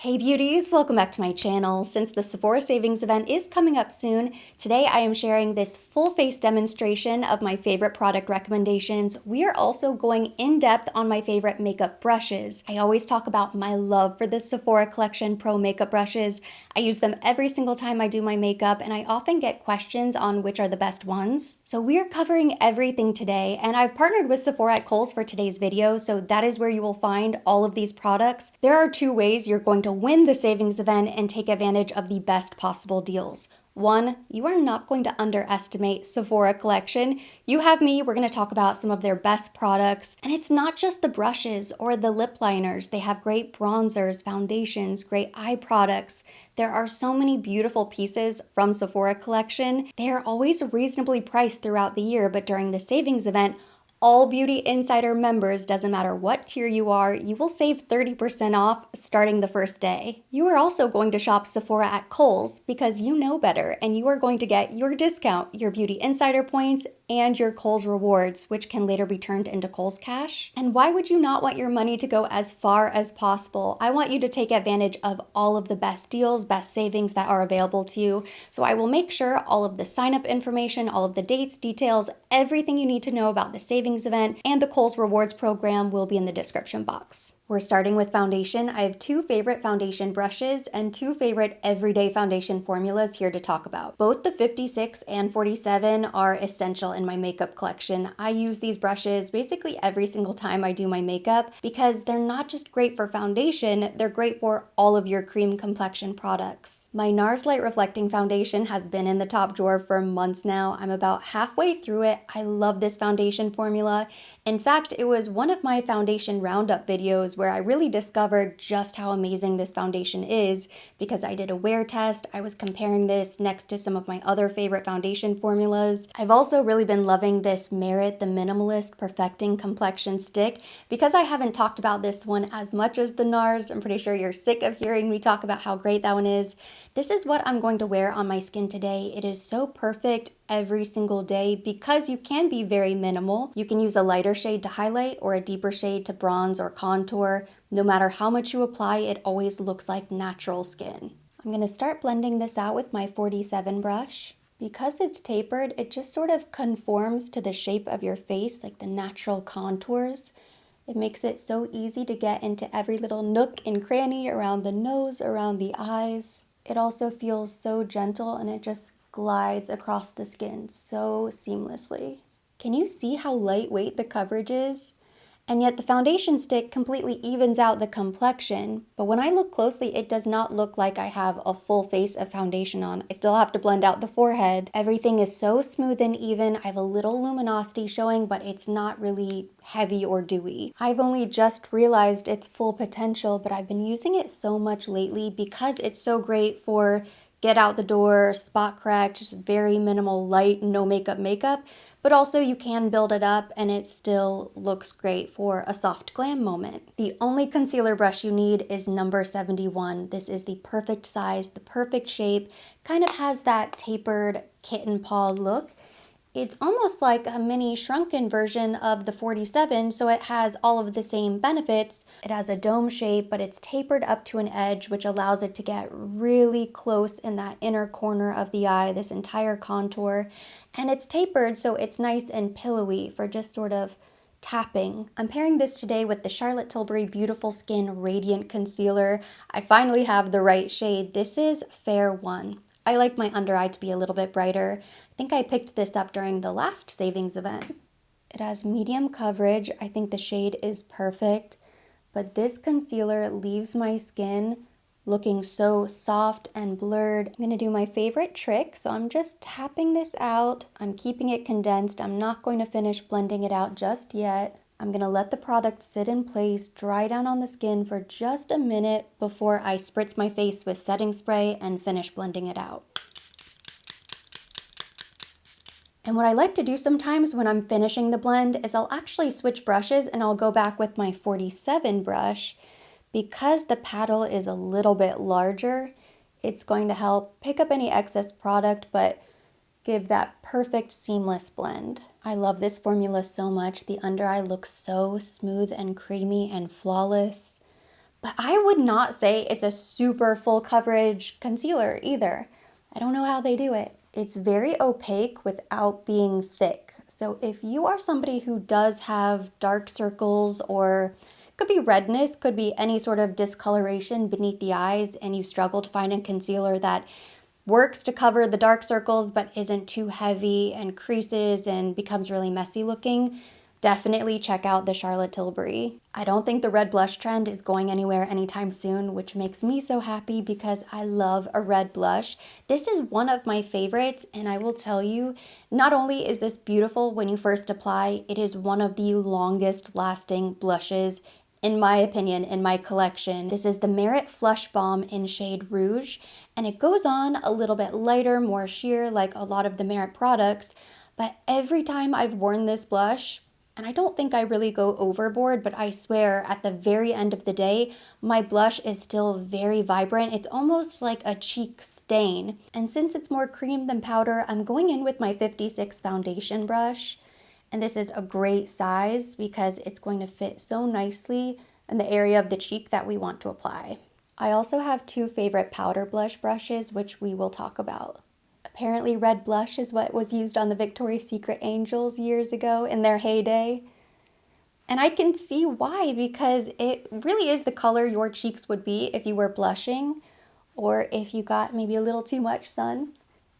Hey beauties, welcome back to my channel. Since the Sephora savings event is coming up soon, today I am sharing this full face demonstration of my favorite product recommendations. We are also going in depth on my favorite makeup brushes. I always talk about my love for the Sephora Collection Pro makeup brushes. I use them every single time I do my makeup, and I often get questions on which are the best ones. So we are covering everything today, and I've partnered with Sephora at Kohl's for today's video, so that is where you will find all of these products. There are two ways you're going to win the savings event and take advantage of the best possible deals. One, you are not going to underestimate Sephora Collection. You have me, we're going to talk about some of their best products. And it's not just the brushes or the lip liners. They have great bronzers, foundations, great eye products. There are so many beautiful pieces from Sephora Collection. They are always reasonably priced throughout the year, but during the savings event, all Beauty Insider members, doesn't matter what tier you are, you will save 30% off starting the first day. You are also going to shop Sephora at Kohl's because you know better, and you are going to get your discount, your Beauty Insider points, and your Kohl's rewards, which can later be turned into Kohl's cash. And why would you not want your money to go as far as possible? I want you to take advantage of all of the best deals, best savings that are available to you. So I will make sure all of the sign-up information, all of the dates, details, everything you need to know about the savings event and the Kohl's Rewards program will be in the description box. We're starting with foundation. I have two favorite foundation brushes and two favorite everyday foundation formulas here to talk about. Both the 56 and 47 are essential in my makeup collection. I use these brushes basically every single time I do my makeup because they're not just great for foundation, they're great for all of your cream complexion products. My NARS Light Reflecting Foundation has been in the top drawer for months now. I'm about halfway through it. I love this foundation formula. In fact, it was one of my foundation roundup videos where I really discovered just how amazing this foundation is because I did a wear test. I was comparing this next to some of my other favorite foundation formulas. I've also really been loving this Merit the Minimalist Perfecting Complexion Stick. Because I haven't talked about this one as much as the NARS, I'm pretty sure you're sick of hearing me talk about how great that one is. This is what I'm going to wear on my skin today. It is so perfect every single day because you can be very minimal. You can use a lighter shade to highlight or a deeper shade to bronze or contour. No matter how much you apply, it always looks like natural skin. I'm going to start blending this out with my 47 brush. Because it's tapered, it just sort of conforms to the shape of your face, like the natural contours. It makes it so easy to get into every little nook and cranny around the nose, around the eyes. It also feels so gentle and it just glides across the skin so seamlessly. Can you see how lightweight the coverage is? And yet the foundation stick completely evens out the complexion, but when I look closely, it does not look like I have a full face of foundation on. I still have to blend out the forehead. Everything is so smooth and even. I have a little luminosity showing, but it's not really heavy or dewy. I've only just realized its full potential, but I've been using it so much lately because it's so great for get out the door, spot correct, just very minimal light, no makeup. But also you can build it up and it still looks great for a soft glam moment. The only concealer brush you need is number 71. This is the perfect size, the perfect shape, kind of has that tapered kitten paw look. It's almost like a mini shrunken version of the 47, so it has all of the same benefits. It has a dome shape, but it's tapered up to an edge, which allows it to get really close in that inner corner of the eye, this entire contour. And it's tapered, so it's nice and pillowy for just sort of tapping. I'm pairing this today with the Charlotte Tilbury Beautiful Skin Radiant Concealer. I finally have the right shade. This is Fair 1. I like my under eye to be a little bit brighter. I think I picked this up during the last savings event. It has medium coverage. I think the shade is perfect, but this concealer leaves my skin looking so soft and blurred. I'm gonna do my favorite trick. So I'm just tapping this out. I'm keeping it condensed. I'm not going to finish blending it out just yet. I'm gonna let the product sit in place, dry down on the skin for just a minute before I spritz my face with setting spray and finish blending it out. And what I like to do sometimes when I'm finishing the blend is I'll actually switch brushes and I'll go back with my 47 brush. Because the paddle is a little bit larger, it's going to help pick up any excess product, but give that perfect seamless blend. I love this formula so much. The under eye looks so smooth and creamy and flawless. But I would not say it's a super full coverage concealer either. I don't know how they do it. It's very opaque without being thick. So if you are somebody who does have dark circles, or could be redness, could be any sort of discoloration beneath the eyes, and you struggle to find a concealer that works to cover the dark circles but isn't too heavy and creases and becomes really messy looking, definitely check out the Charlotte Tilbury. I don't think the red blush trend is going anywhere anytime soon, which makes me so happy because I love a red blush. This is one of my favorites, and I will tell you, not only is this beautiful when you first apply, it is one of the longest lasting blushes in my opinion, in my collection. This is the Merit Flush Balm in shade Rouge, and it goes on a little bit lighter, more sheer, like a lot of the Merit products, but every time I've worn this blush, and I don't think I really go overboard, but I swear at the very end of the day, my blush is still very vibrant. It's almost like a cheek stain. And since it's more cream than powder, I'm going in with my 56 foundation brush. And this is a great size because it's going to fit so nicely in the area of the cheek that we want to apply. I also have two favorite powder blush brushes, which we will talk about. Apparently red blush is what was used on the Victoria's Secret Angels years ago in their heyday. And I can see why, because it really is the color your cheeks would be if you were blushing, or if you got maybe a little too much sun.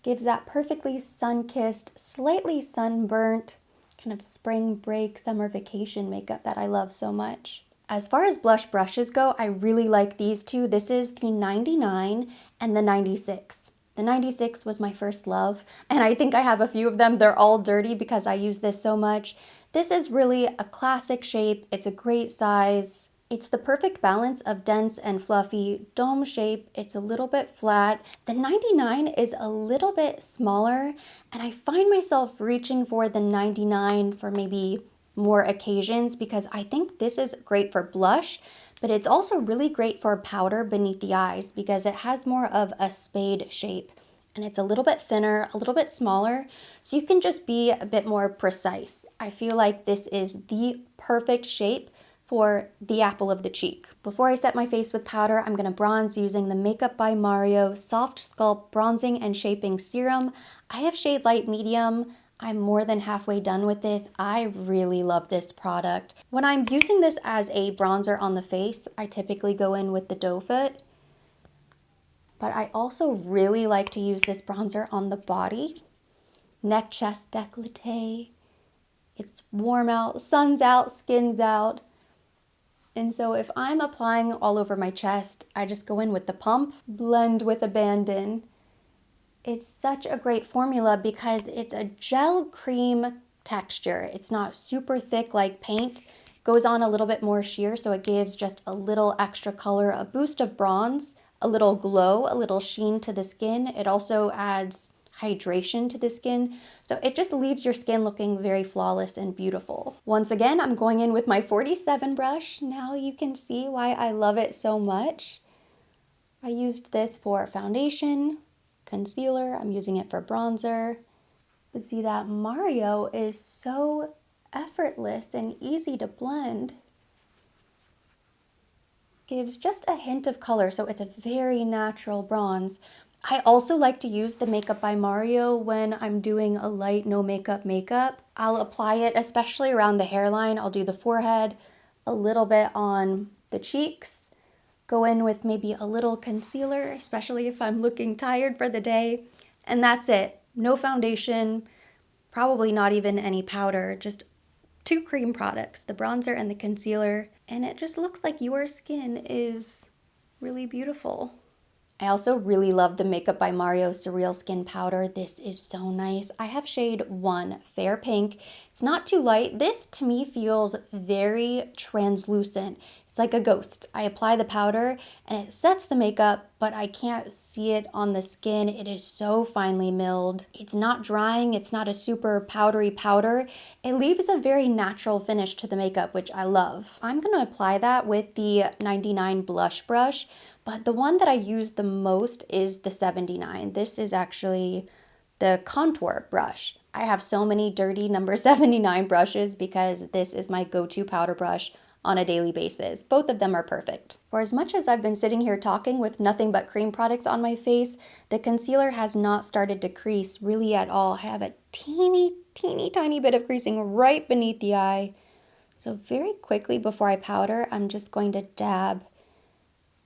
Gives that perfectly sun-kissed, slightly sunburnt, kind of spring break, summer vacation makeup that I love so much. As far as blush brushes go, I really like these two. This is the 99 and the 96. The 96 was my first love, and I think I have a few of them. They're all dirty because I use this so much. This is really a classic shape. It's a great size. It's the perfect balance of dense and fluffy, dome shape. It's a little bit flat. The 99 is a little bit smaller, and I find myself reaching for the 99 for maybe more occasions because I think this is great for blush, but it's also really great for powder beneath the eyes because it has more of a spade shape. And it's a little bit thinner, a little bit smaller, so you can just be a bit more precise. I feel like this is the perfect shape for the apple of the cheek. Before I set my face with powder, I'm gonna bronze using the Makeup by Mario Soft Sculpt Bronzing and Shaping Serum. I have shade light medium. I'm more than halfway done with this. I really love this product. When I'm using this as a bronzer on the face, I typically go in with the doe foot. But I also really like to use this bronzer on the body. Neck, chest, décolleté. It's warm out, sun's out, skin's out. And so if I'm applying all over my chest, I just go in with the pump, blend with abandon. It's such a great formula because it's a gel cream texture. It's not super thick like paint. Goes on a little bit more sheer, so it gives just a little extra color, a boost of bronze, a little glow, a little sheen to the skin. It also adds hydration to the skin, so it just leaves your skin looking very flawless and beautiful. Once again, I'm going in with my 47 brush. Now you can see why I love it so much. I used this for foundation, concealer, I'm using it for bronzer. But see, that Mario is so effortless and easy to blend. Gives just a hint of color, so it's a very natural bronze. I also like to use the Makeup by Mario when I'm doing a light no makeup. I'll apply it especially around the hairline. I'll do the forehead, a little bit on the cheeks, go in with maybe a little concealer, especially if I'm looking tired for the day, and that's it. No foundation, probably not even any powder, just two cream products, the bronzer and the concealer, and it just looks like your skin is really beautiful. I also really love the Makeup by Mario Surreal Skin Powder. This is so nice. I have shade 1, Fair Pink. It's not too light. This to me feels very translucent. It's like a ghost. I apply the powder and it sets the makeup, but I can't see it on the skin. It is so finely milled. It's not drying. It's not a super powdery powder. It leaves a very natural finish to the makeup, which I love. I'm gonna apply that with the 99 blush brush, but the one that I use the most is the 79. This is actually the contour brush. I have so many dirty number 79 brushes because this is my go-to powder brush on a daily basis. Both of them are perfect. For as much as I've been sitting here talking with nothing but cream products on my face, the concealer has not started to crease really at all. I have a teeny tiny bit of creasing right beneath the eye. So very quickly before I powder, I'm just going to dab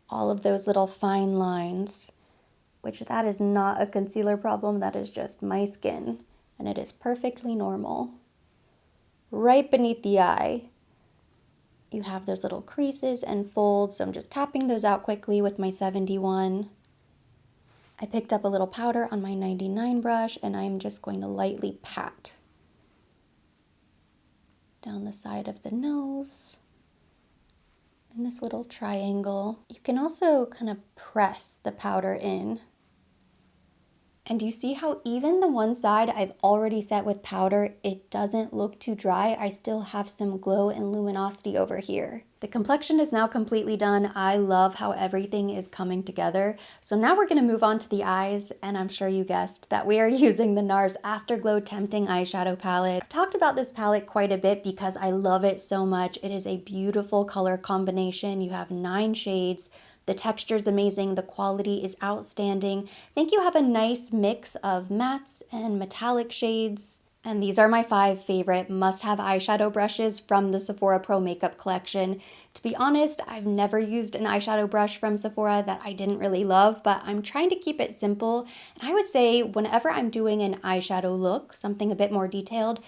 all of those little fine lines, which that is not a concealer problem, that is just my skin, and it is perfectly normal. Right beneath the eye, you have those little creases and folds, so I'm just tapping those out quickly with my 71. I picked up a little powder on my 99 brush, and I'm just going to lightly pat down the side of the nose in this little triangle. You can also kind of press the powder in. And do you see how even the one side I've already set with powder, it doesn't look too dry? I still have some glow and luminosity over here. The complexion is now completely done. I love how everything is coming together. So now we're gonna move on to the eyes, and I'm sure you guessed that we are using the NARS Afterglow Tempting Eyeshadow Palette. I've talked about this palette quite a bit because I love it so much. It is a beautiful color combination. You have 9 shades. The texture is amazing, the quality is outstanding. I think you have a nice mix of mattes and metallic shades. And these are my 5 favorite must-have eyeshadow brushes from the Sephora Pro Makeup Collection. To be honest, I've never used an eyeshadow brush from Sephora that I didn't really love, but I'm trying to keep it simple. And I would say whenever I'm doing an eyeshadow look, something a bit more detailed,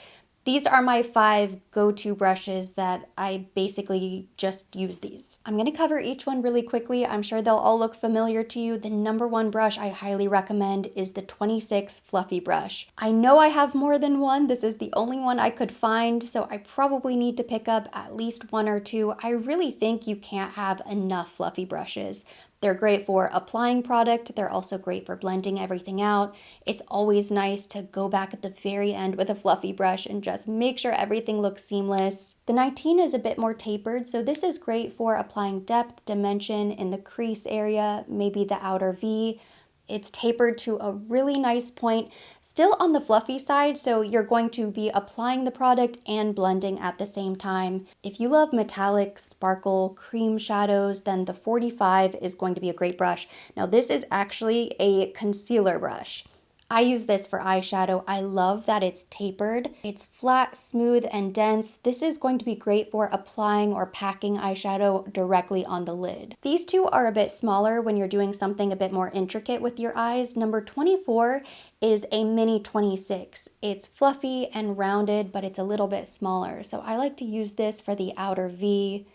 these are my 5 go-to brushes that I basically just use these. I'm gonna cover each one really quickly. I'm sure they'll all look familiar to you. The number 1 brush I highly recommend is the 26 Fluffy brush. I know I have more than one. This is the only one I could find, so I probably need to pick up at least 1 or 2. I really think you can't have enough fluffy brushes. They're great for applying product. They're also great for blending everything out. It's always nice to go back at the very end with a fluffy brush and just make sure everything looks seamless. The 19 is a bit more tapered, so this is great for applying depth, dimension in the crease area, maybe the outer V. It's tapered to a really nice point, still on the fluffy side, so you're going to be applying the product and blending at the same time. If you love metallic, sparkle, cream shadows, then the 45 is going to be a great brush. Now this is actually a concealer brush. I use this for eyeshadow. I love that it's tapered. It's flat, smooth, and dense. This is going to be great for applying or packing eyeshadow directly on the lid. These two are a bit smaller when you're doing something a bit more intricate with your eyes. Number 24 is a mini 26. It's fluffy and rounded, but it's a little bit smaller. So I like to use this for the outer V,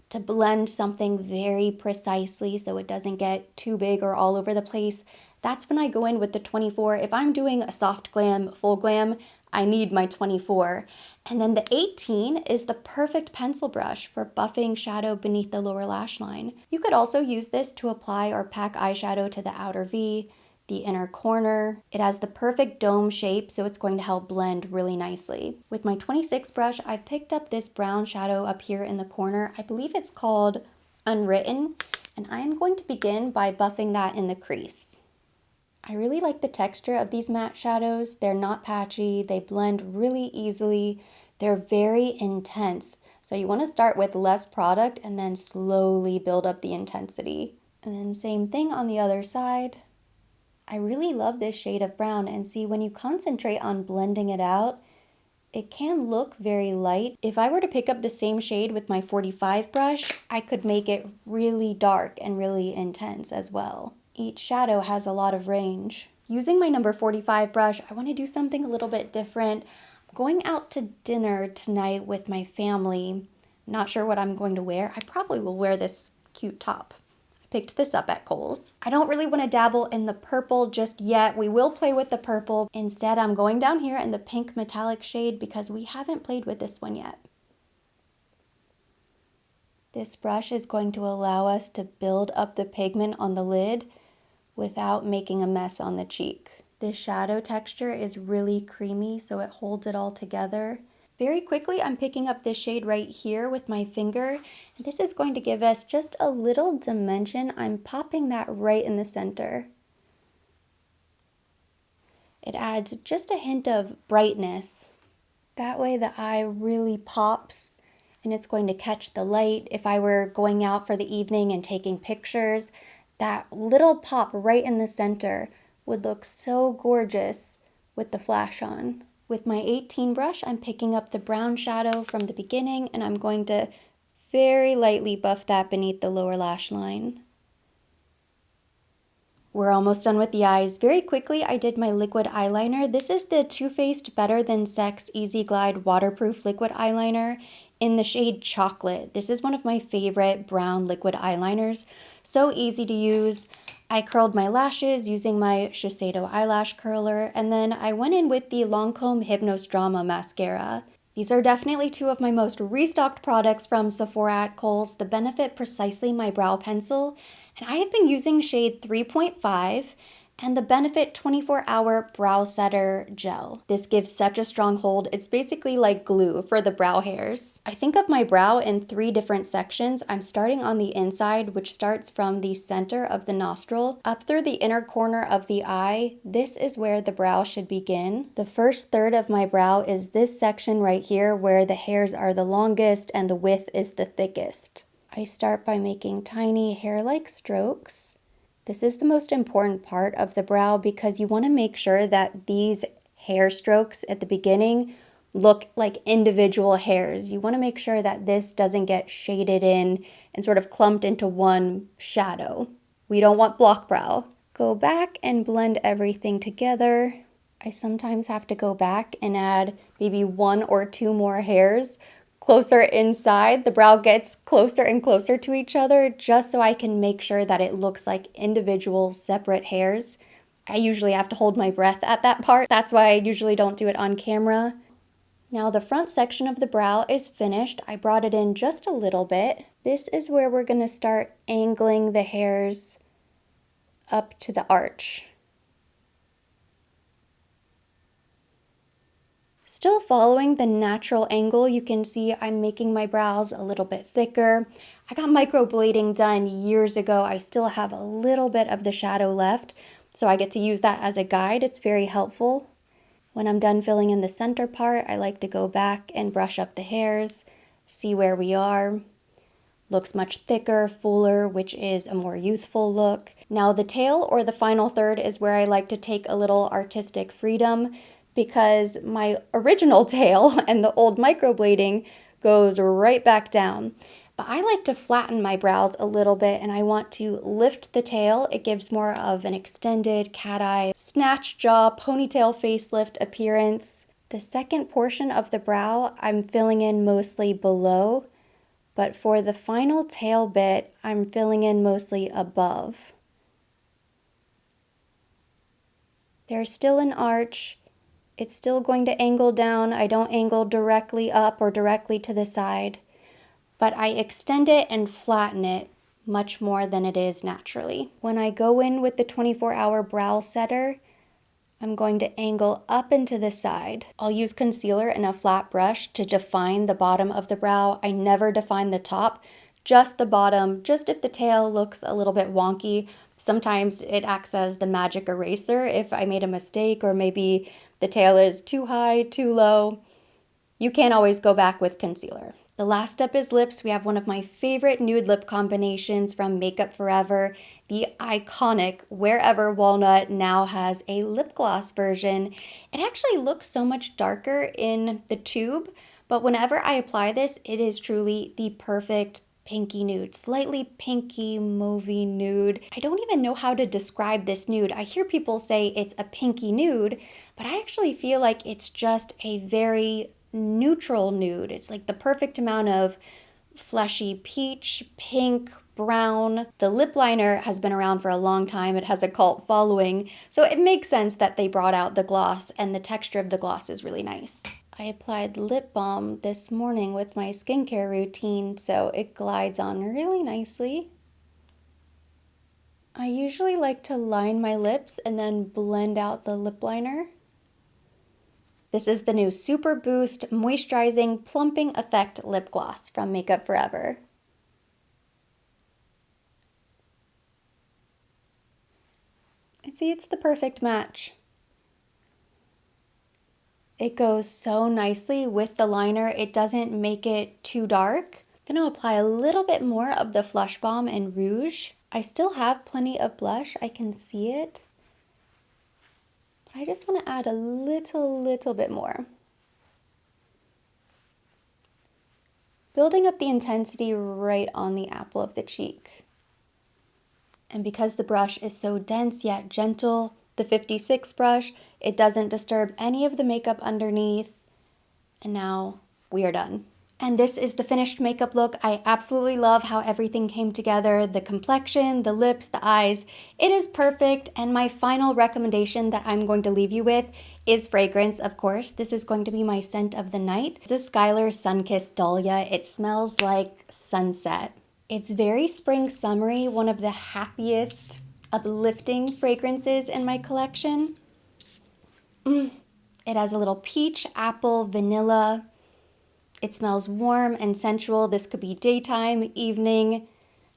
to blend something very precisely so it doesn't get too big or all over the place. That's when I go in with the 24. If I'm doing a soft glam, full glam, I need my 24. And then the 18 is the perfect pencil brush for buffing shadow beneath the lower lash line. You could also use this to apply or pack eyeshadow to the outer V, the inner corner. It has the perfect dome shape, so it's going to help blend really nicely. With my 26 brush, I've picked up this brown shadow up here in the corner. I believe it's called Unwritten, and I'm going to begin by buffing that in the crease. I really like the texture of these matte shadows. They're not patchy, they blend really easily, they're very intense. So you want to start with less product and then slowly build up the intensity. And then same thing on the other side. I really love this shade of brown, and see, when you concentrate on blending it out, it can look very light. If I were to pick up the same shade with my 45 brush, I could make it really dark and really intense as well. Each shadow has a lot of range. Using my number 45 brush, I want to do something a little bit different. I'm going out to dinner tonight with my family. Not sure what I'm going to wear. I probably will wear this cute top. Picked this up at Kohl's. I don't really want to dabble in the purple just yet. We will play with the purple. Instead, I'm going down here in the pink metallic shade because we haven't played with this one yet. This brush is going to allow us to build up the pigment on the lid without making a mess on the cheek. This shadow texture is really creamy, so it holds it all together. Very quickly, I'm picking up this shade right here with my finger, and this is going to give us just a little dimension. I'm popping that right in the center. It adds just a hint of brightness. That way the eye really pops, and it's going to catch the light. If I were going out for the evening and taking pictures, that little pop right in the center would look so gorgeous with the flash on. With my 18 brush, I'm picking up the brown shadow from the beginning, and I'm going to very lightly buff that beneath the lower lash line. We're almost done with the eyes. Very quickly, I did my liquid eyeliner. This is the Too Faced Better Than Sex Easy Glide Waterproof Liquid Eyeliner in the shade Chocolate. This is one of my favorite brown liquid eyeliners. So easy to use. I curled my lashes using my Shiseido eyelash curler, and then I went in with the Lancome Hypnos Drama Mascara. These are definitely two of my most restocked products from Sephora at Kohl's, the Benefit Precisely My Brow Pencil, and I have been using shade 3.5 and the Benefit 24-Hour Brow Setter Gel. This gives such a strong hold. It's basically like glue for the brow hairs. I think of my brow in 3 different sections. I'm starting on the inside, which starts from the center of the nostril up through the inner corner of the eye. This is where the brow should begin. The first third of my brow is this section right here where the hairs are the longest and the width is the thickest. I start by making tiny hair-like strokes. This is the most important part of the brow because you want to make sure that these hair strokes at the beginning look like individual hairs. You want to make sure that this doesn't get shaded in and sort of clumped into one shadow. We don't want block brow. Go back and blend everything together. I sometimes have to go back and add maybe 1 or 2 more hairs closer inside. The brow gets closer and closer to each other just so I can make sure that it looks like individual separate hairs. I usually have to hold my breath at that part. That's why I usually don't do it on camera. Now the front section of the brow is finished. I brought it in just a little bit. This is where we're going to start angling the hairs up to the arch. Still following the natural angle, you can see I'm making my brows a little bit thicker. I got microblading done years ago. I still have a little bit of the shadow left, so I get to use that as a guide. It's very helpful. When I'm done filling in the center part, I like to go back and brush up the hairs, see where we are. Looks much thicker, fuller, which is a more youthful look. Now the tail, or the final third, is where I like to take a little artistic freedom, because my original tail and the old microblading goes right back down. But I like to flatten my brows a little bit, and I want to lift the tail. It gives more of an extended cat eye, snatch jaw, ponytail facelift appearance. The second portion of the brow I'm filling in mostly below, but for the final tail bit, I'm filling in mostly above. There's still an arch. It's still going to angle down. I don't angle directly up or directly to the side, but I extend it and flatten it much more than it is naturally. When I go in with the 24-hour brow setter, I'm going to angle up and to the side. I'll use concealer and a flat brush to define the bottom of the brow. I never define the top, just the bottom, just if the tail looks a little bit wonky. Sometimes it acts as the magic eraser if I made a mistake, or maybe the tail is too high, too low. You can't always go back with concealer. The last step is lips. We have one of my favorite nude lip combinations from Makeup Forever. The iconic Wherever Walnut now has a lip gloss version. It actually looks so much darker in the tube, but whenever I apply this, it is truly the perfect pinky nude, slightly pinky mauvey nude. I don't even know how to describe this nude. I hear people say it's a pinky nude, but I actually feel like it's just a very neutral nude. It's like the perfect amount of fleshy peach, pink, brown. The lip liner has been around for a long time. It has a cult following, so it makes sense that they brought out the gloss, and the texture of the gloss is really nice. I applied lip balm this morning with my skincare routine, so it glides on really nicely. I usually like to line my lips and then blend out the lip liner. This is the new Super Boost Moisturizing Plumping Effect Lip Gloss from Makeup Forever. And see, it's the perfect match. It goes so nicely with the liner. It doesn't make it too dark. I'm going to apply a little bit more of the Flush Balm and Rouge. I still have plenty of blush. I can see it. But I just want to add a little bit more. Building up the intensity right on the apple of the cheek. And because the brush is so dense yet gentle, the 56 brush, it doesn't disturb any of the makeup underneath. And now we are done. And this is the finished makeup look. I absolutely love how everything came together. The complexion, the lips, the eyes. It is perfect. And my final recommendation that I'm going to leave you with is fragrance, of course. This is going to be my scent of the night. This is Skylar Sunkissed Dahlia. It smells like sunset. It's very spring summery, one of the happiest, uplifting fragrances in my collection. It has a little peach, apple, vanilla. It smells warm and sensual. This could be daytime, evening.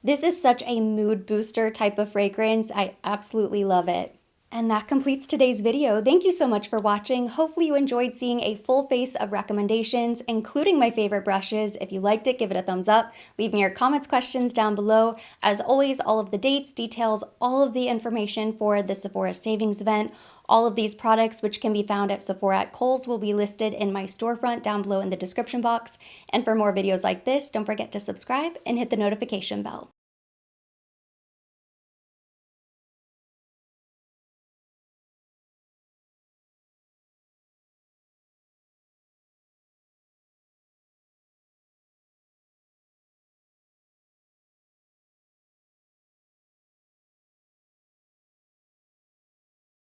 This is such a mood booster type of fragrance. I absolutely love it. And that completes today's video. Thank you so much for watching. Hopefully you enjoyed seeing a full face of recommendations, including my favorite brushes. If you liked it, give it a thumbs up. Leave me your comments, questions down below. As always, all of the dates, details, all of the information for the Sephora savings event, all of these products, which can be found at Sephora at Kohl's, will be listed in my storefront down below in the description box. And for more videos like this, don't forget to subscribe and hit the notification bell.